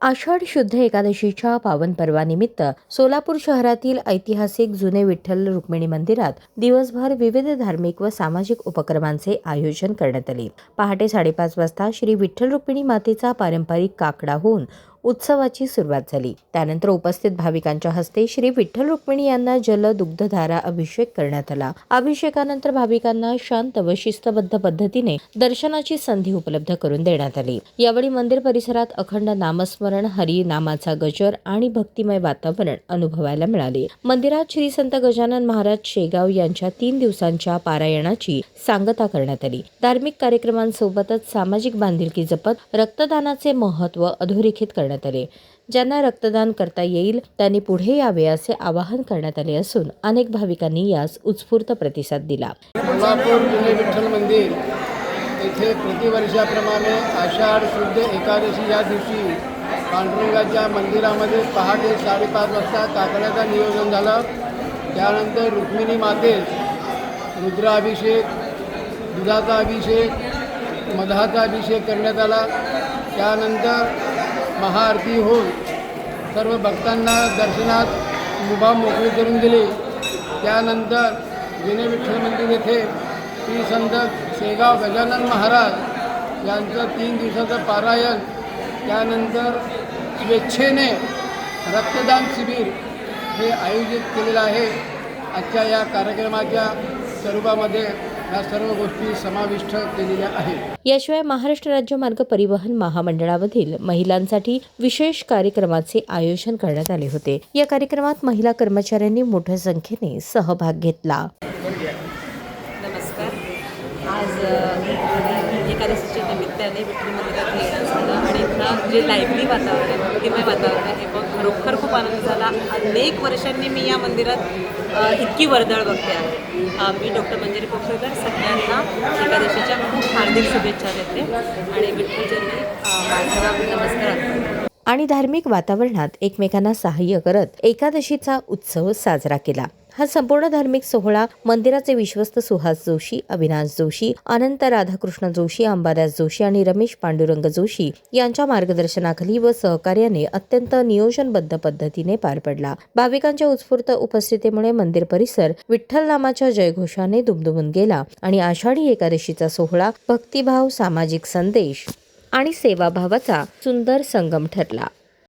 आषाढ शुद्ध एकादशीच्या पावन पर्वानिमित्त सोलापूर शहरातील ऐतिहासिक जुने विठ्ठल रुक्मिणी मंदिरात दिवसभर विविध धार्मिक व सामाजिक उपक्रमांचे आयोजन करण्यात आले। पहाटे 5:30 वाजता श्री विठ्ठल रुक्मिणी मातेचा पारंपरिक काकडा होऊन उत्सवाची सुरुवात झाली। त्यानंतर उपस्थित भाविकांच्या हस्ते श्री विठ्ठल रुक्मिणी यांना जल दुग्धधारा अभिषेक करण्यात आला। अभिषेकानंतर भाविकांना शांत व शिस्तबद्ध पद्धतीने दर्शनाची संधी उपलब्ध करून देण्यात आली। यावेळी मंदिर परिसरात अखंड नामस्मरण, हरी नामाचा गजर आणि भक्तिमय वातावरण अनुभवायला मिळाले। मंदिरात श्री संत गजानन महाराज शेगाव यांच्या 3 दिवसांच्या पारायणाची सांगता करण्यात आली। धार्मिक कार्यक्रमांसोबतच सामाजिक बांधिलकी जपत रक्तदानाचे महत्त्व अधोरेखित करण्यात आले। ज्यांना रक्तदान करता येईल त्यांनी पुढे यावे असे आवाहन करण्यात आले असून अनेक भाविकांनी यास उत्स्फूर्त प्रतिसाद दिला। सोलापूर जुने विठ्ठल मंदिर येथे प्रतिवर्षाप्रमाणे आषाढ शुद्ध एकादशी या दिवशी पांडुरंगाच्या मंदिरामध्ये पहाटे 5:30 वाजता काकड्याचं नियोजन झालं। त्यानंतर रुक्मिणी मातेस रुद्राभिषेक, दुधाचा अभिषेक, मधाचा अभिषेक करण्यात आला। त्यानंतर महाआरती होऊन सर्व भक्तांना दर्शनात मुभा मोकळी करून दिली। त्यानंतर जुने विठ्ठल मंदिर येथे श्री संत शेगाव गजानन महाराज यांचं 3 दिवसाचं पारायण, त्यानंतर स्वेच्छेने रक्तदान शिबिर हे आयोजित केलेलं आहे। आजच्या या कार्यक्रमाच्या स्वरूपामध्ये या सर्व गोष्टी समाविष्ट केलेल्या आहेत। याशिवाय महाराष्ट्र राज्य मार्ग परिवहन महामंडळामधील महिलांसाठी विशेष कार्यक्रमाचे आयोजन करण्यात आले होते। या कार्यक्रमात महिला कर्मचाऱ्यांनी मोठ्या संख्येने सहभाग घेतला। नमस्कार। आज एकादशीच्या निमित्ताने विठ्ठल मंदिरात येणं झालं आणि इथलं जे लाईव्हली वातावरण आहे, भक्तिमय वातावरण आहे, पण खरोखर खूप आनंद झाला। अनेक वर्षांनी मी या मंदिरात इतकी वर्दळ बघते आहे। मी डॉक्टर मंजिरी पोखरेकर सगळ्यांना एकादशीच्या खूप हार्दिक शुभेच्छा देते आणि विठ्ठलजयंती माझा नमस्कार। आणि धार्मिक वातावरणात एकमेकांना सहाय्य करत एकादशीचा उत्सव साजरा केला। हा संपूर्ण धार्मिक सोहळा मंदिराचे विश्वस्त सुहास जोशी, अविनाश जोशी, अनंत राधाकृष्ण जोशी, अंबादास जोशी आणि रमेश पांडुरंग जोशी यांच्या मार्गदर्शनाखाली व सहकार्याने अत्यंत नियोजनबद्ध पद्धतीने पार पडला। भाविकांच्या उत्स्फूर्त उपस्थितीमुळे मंदिर परिसर विठ्ठल नामाच्या जयघोषाने दुमदुमून गेला आणि आषाढी एकादशीचा सोहळा भक्तिभाव, सामाजिक संदेश आणि सेवाभावाचा सुंदर संगम ठरला।